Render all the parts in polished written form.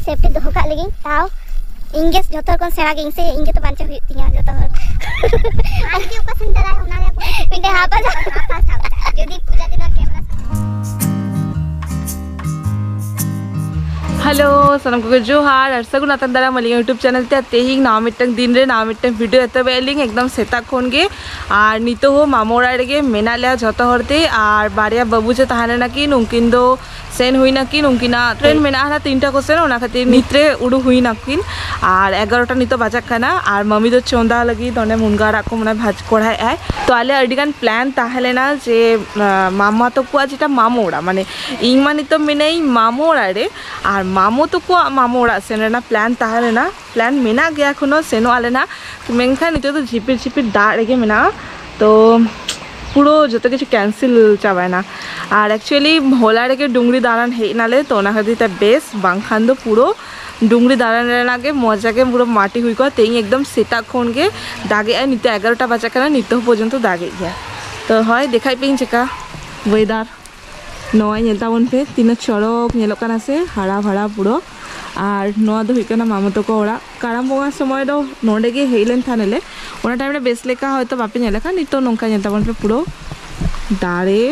Safety दोहो काग लगी ताव इंगे जतो को सेरा गे से इंगे तो बांचा हुई तिया जतो हर आज के ऊपर संतरा होना है पिंडे हापा जदी पूजा दिन कैमरा हेलो सनम को जोहार और सगुन आतन दारा मलिंग यूट्यूब चैनल ते तेहिंग नाम मिटंग दिन रे नाम मिटंग वीडियो एत बेलिंग एकदम सेता खोन गे और नितो हो मामोड़ा रे मेना लिया जतो हरते और बारिया बाबू जे तहाने नाकिन उनकिन दो सेन हुई नाकिन उनकिना ट्रेन मेना हना 3टा को सेन ओना खातिर नित्रे उडु हुई नाकिन और 11टा नितो बाजाक खाना और मम्मी दो चोंदा लगी तोने मुनगा को मने भाज कोढ़ाय आय तो आले अडिगान प्लान ताहलेना जे मामा तो को जेटा मामोड़ा माने इन मा नितो मेनाई मामोड़ा रे और मामो तो को मामोड़ा सेना प्लान ताहलेना प्लान मेना गया खनो सेनो आलेना मेनखान नितो तो झिपिर झिपिर दा रेगे मेना तो पुरो जो किछु कैंसिल चाबायना और एक्चुअली होला रे डुंगरी दारान हेनाले तो ना खातिर बेस बांखान दो पुरो डुंगरी दारान रेनागे मजा के पुरो माटी हुई को तेई एकदम सेता खोन के दागे नितो 11टा बाजा काना नितो पर्यंत दागे गया तो हय देखाई पेइन चेका वेदार नय नेलताबन पे तीन चरक नेलोक काना से हरा भरा पुरो और नोआ दो हुइकना मामा तो को ओड़ा काराम बोंगा समय दो नोडे गे हेलेन थानेले ओना टाइम रे बेस लेका होय तो बापे नेलेका नितो नोंका नेलताबन पे पुरो दारे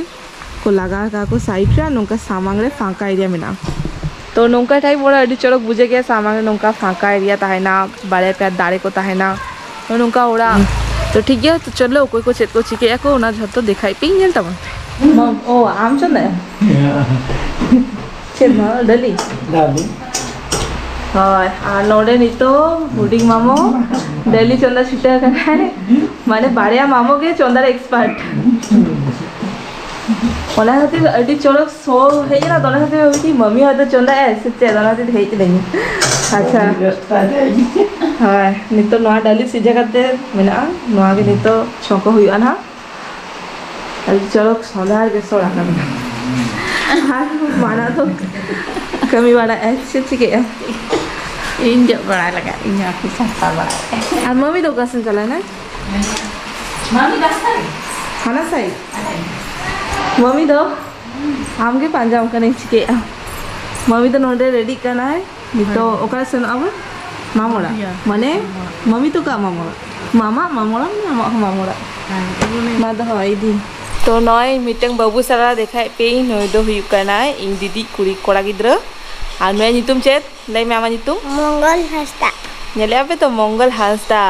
को लगा का को साइड रे नोंका सामांग रे फांका एरिया मेना तो नोंका टाइम ओड़ा अडी चरक बुझे गया सामांग रे नोंका फांका एरिया ताहेना बारे पे दारे को ताहेना तो नोंका ओड़ा तो ठीक है तो चलो कोई को चेत को चिके को ओना झतो देखाई पिन नेलताबन ओ आम चंदा चेत ना डली हाय और नोडे नितो हुडिंग मामो दिल्ली चंदा छिटा करना माने बारिया मामो के चंदा एक्सपर्ट ओना खातिर अडी चोरक सो हे ना दोना खातिर होती मम्मी हयतो चंदा ऐसे ते दोना खातिर हेइत नहीं अच्छा हाय नितो नोआ डाली सिजा करते मेना नोआ के नितो छको हुइआ ना अडी चोरक सोदार के सोड़ा करना हाय माना तो कमी वाला ऐसे चिके इन जब बड़ा लगा इन आखिर सस्ता बड़ा मम्मी तो कैसे चला ना मम्मी कैसे खाना सही मम्मी तो आम के पंजाब का नहीं चिके मम्मी तो नोडे रेडी करना है तो ओकरा से अब मामोड़ा माने मम्मी तो का मामोड़ा मामा मामोड़ा मामोड़ा ना तो है दी तो नय मिटंग बाबू सारा देखाय पे नय दो हुई करना है इन दीदी कुड़ी कोड़ा गिद्र और मैं नितुम चेत लई मामा नितुम मंगल हंसदा नेले पे तो मंगल हंसदा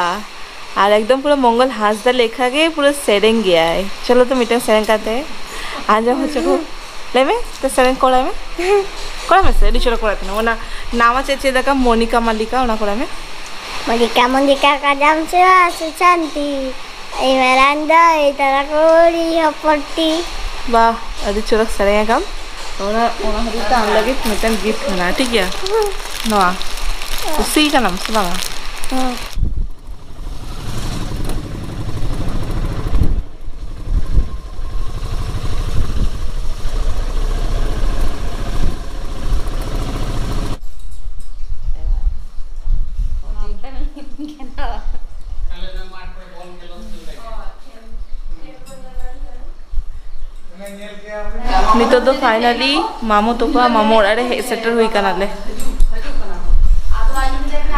और एकदम पूरा मंगल हंसदा लेखा के पूरा सेरेंग गया है चलो तो मिटंग सेरेंग करते हैं आ जाओ चलो ले में तो सेरेंग कोड़ा में से डिचरो कोड़ा तना ओना नामा चेचे दका मोनिका मल्लिका ओना कोड़ा में मोनिका का नाम से सुशांति ए मेरांदा ए तारा कोड़ी हपट्टी वाह अदी चोरक सेरेंग काम ओना हरी ताम लगे मिटन गिफ्ट ना ठीक है नोआ उसी का नाम सुना नितो तो फाइनली मामो तो का मामो ओड़ा रे हे सेटर हुई कानाले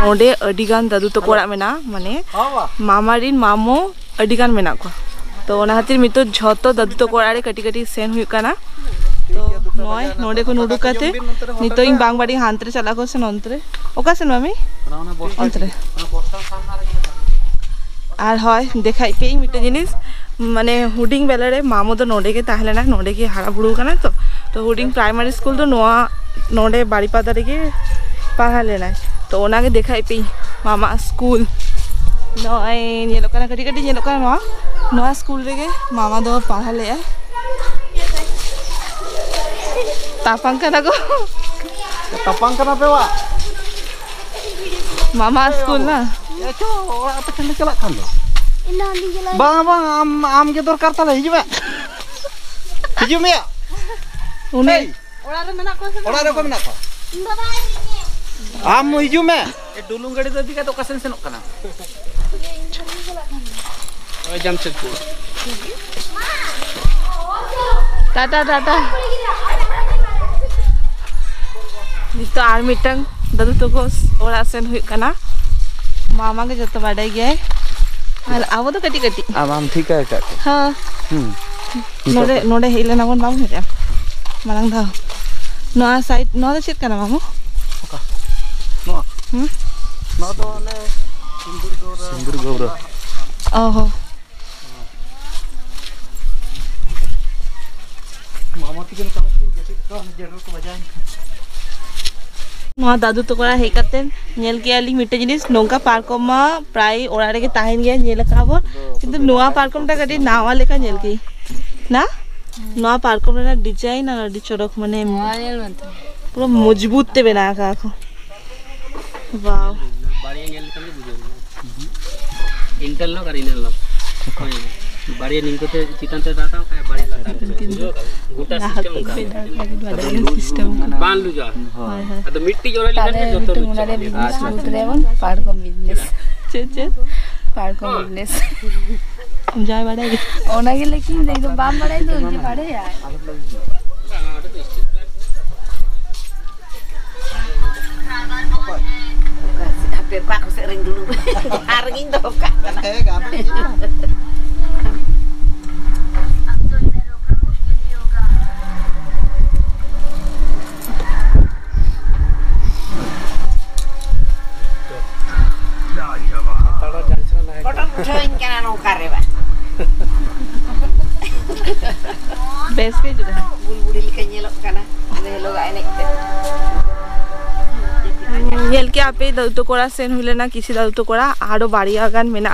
ओडे अडिगान दादू तो कोड़ा मेना माने मामा रिन मामो अडिगान मेना को तो ओना खातिर मितो झतो दादू तो कोड़ा रे कटी कटी सेन हुई काना तो नय नोडे को नुडु काते नितो इन बांग बाड़ी हांतरे चला को से नंतरे ओका से मम्मी अंतरे और हय देखाई पे मितो जिनिस माने हुडिंग बेला रे मामो तो नोडे के ताहले ना नोडे के हारा बुड़ू काना तो हुडिंग प्राइमरी स्कूल तो नोआ नोडे बाड़ीपादा रे के पढ़ा लेना तो ओना के देखाई पे मामा स्कूल नय नेलो काना कटी कटी नेलो काना नोआ स्कूल रे के मामा दो पढ़ा ले तापांग काना को tapang kana pe wa मामा स्कूल ना ya cho apa kan kelak kan lo bang am ke dorkar tala hiju me hiju me उने ओड़ा रे मेना ko menak ko am hiju me e dulung gadi tadi ka to kasen senok kana oi jamshedpur Tata Tata नितो army टंग दादू तको ओरा सेन हुई कना मामा के जतो बाडे गए और आवो तो कटी कटी आम ठीक है का हां नोडे नोडे हेले ना बन बाम हेरे मालांग धा नोआ साइड नोआ चेक कना मामू नो नो तो ने सिंदूर गौरा ओहो मामा तिकन काम दिन जैसे का जनरल को बजाय नोआ दादू तो कोरा हे कतेन नेल के आली मिटे जिनिस नोंका पार्कम मा प्राय ओरा रे के ताहेन गया नेल काबो किंतु नोआ पार्कम टा कटी नावा लेका नेल की ना नोआ पार्कम रे डिजाइन और अडी चरक माने पूरा मजबूत ते बना का आखो वाओ बाड़िया नेल कने बुझो इंटल नो करिनल नो बाड़िया निंकोते चितांते दाता काय बाड़िया लाता गुटा सिस्टम का बांध लु जा अद मिट्टी जोरली कने जतो उनारे बिजनेस उतरेवन पार्कम बिजनेस चे पार्कम बिजनेस हम जाय बाड़े ओना के लेकिन एकदम बाम बड़ाई दो जे बाड़े यार Hampir Pak aku sering dulu. Haringin tuh Kak. Kotor usahain kan nukar ya Pak. Base के juga Bul-bulil kayaknya lo karena ada lo gak enak deh. Nail के आपे दादू तो कोरा सेन हुइले ना किसी दादू तो कोरा आरो बाड़िया गान मेना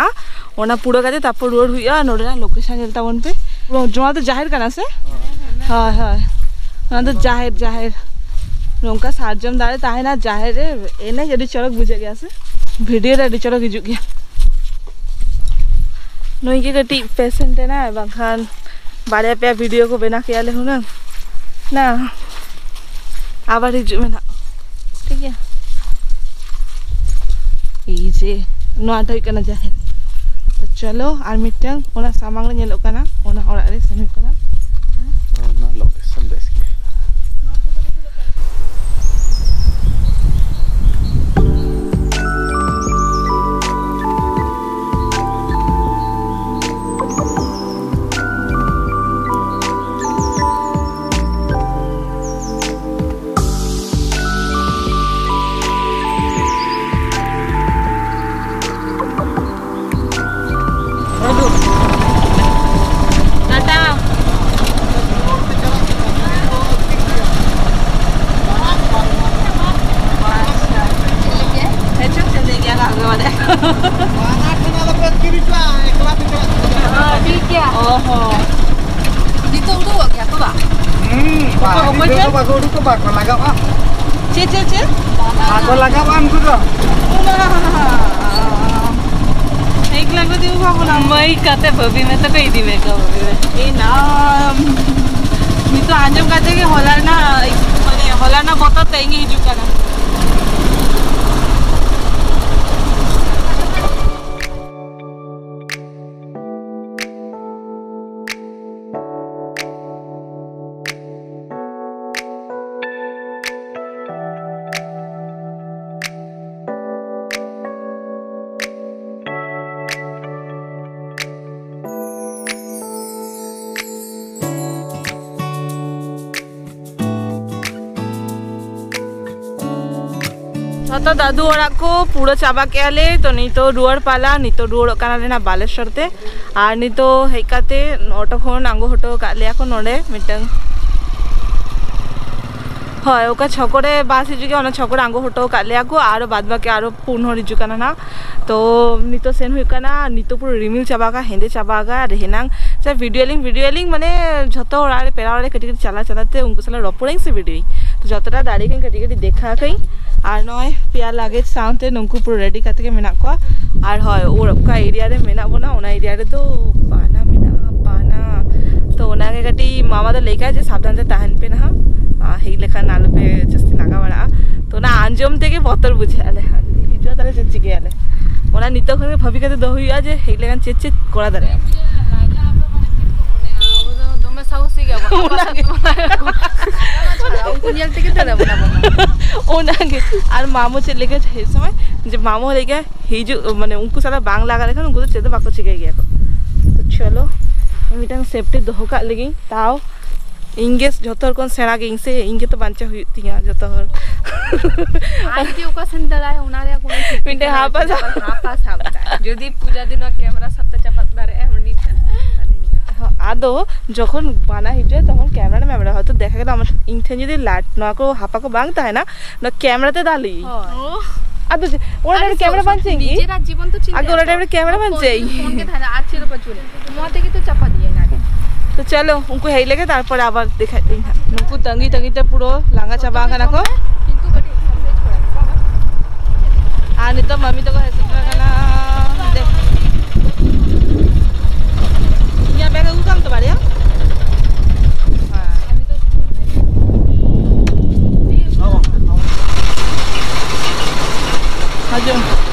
ओना पुरो गाते तापर रोड हुइया नोडे ना लोकेशन जेलता वन पे जोना तो जाहिर कना से हां हां ना तो जाहिर नोंका सारजम दारे ताहे ना जाहिर ए ना जदी चरक बुझे गया से वीडियो रे चरक हिजु गया नोई के गटी पेशेंट है ना बखान बाड़िया पे वीडियो को बना के आले हूं ना आबार हिजु मेना ठीक है इजे नोआटा हुई जाहिर तो चलो और मिटन ओना सामांग ले नेलो कना ओना ओरा रे सेन कना ना लोकेशन बेस के Aku lagawan kudo. एक लगो दियो बाबू ना मई कते भभी में तो कई दी में का भभी में ए नाम मी तो आंजम कहते कि होलाना माने होलाना बता तेंगे हिजु कना तो दादू ओरा को पूरा चाबा के आले तो नहीं तो रुआर पाला नहीं तो रुआर काना लेना बालेश्वर ते और नहीं तो हेकाते ऑटो खन आंगो हटो का लिया को नोडे मिटंग হয় ওকা ছকরে বাস হিজুকে অনেক ছকরে আঙ্গো হটো কালিয়াকো আরো বাদ বাকি আরো পূর্ণ হিজুকানা না তো নিতো সেন হুইকানা নিতো পুরো রিমিল চাবাকা হেন্দে চাবাকা রেহেনাং সে ভিডিও লিং মানে যত ওরারে পেরাওরে কটি কটি চালাতে উনকো সালা রপড়াই সে ভিডিও তো যতটা দাঁড়িয়ে কই কটি কটি দেখা কই আর নয় পিয়া লাগে সাউন্ডে নঙ্কু পুরো রেডি কাতে মেনা को আর হয় ওরকা এরিয়া রে মেনা বনা ওনা এরিয়া রে তো পানা মেনা পানা तो ओना के कटी मामा तो लेका जे सावधान से ताहन पे ना हे लेखा नालो पे जस्ती लगा बड़ा तो ना आंजम ते के बोतल बुझे आले हिजो तारे चेची के आले ओना नितो खने भभी के दहुइया जे हे लेखा चेची कोड़ा दरे दमे साउसी और मामू चल लेके हे समय जब मामू लेके हिजु माने उनको सारा बांग लगा लेखन उनको तो चेदो बाको चिके गया तो चलो मिटन सेफ्टी दोहो का लगी ताओ इंगेस जोतर कोन सेना गे इंसे इंगे तो बांचा हुई तिया जोतर आज के ओका संदलाय उनारे कोन मिटे हापा साबता যদি পূজা দিন ক্যামেরা সবটা চাপাত দারে এমনি আদো যখন বানা হিজে তখন ক্যামেরা ম্যামেরা হয়তো দেখা গেল আমার ইনথেন যদি লাইট না কো হাপাকো বাংতা হয় না ক্যামেরাতে দালি আদো ওরা ক্যামেরা বানছে কি নিজেরা জীবন তো চিন্তা আগে ওরা টাইমে ক্যামেরা বানছে ফোন কে ধারা আর চির পচুরে মতে কি তো চাপা দিয়ে না तो चलो उनको हेई लेके तारपर आबार दिखाई दी उनको तंगी तंगीते पुरो लांगा चाबा खाना को কিন্তু গটি এক্সারসাইজ করা আর নি তো मम्मी तो को हेसे खाना देख या बैग उठाम तो बारे हां हाजो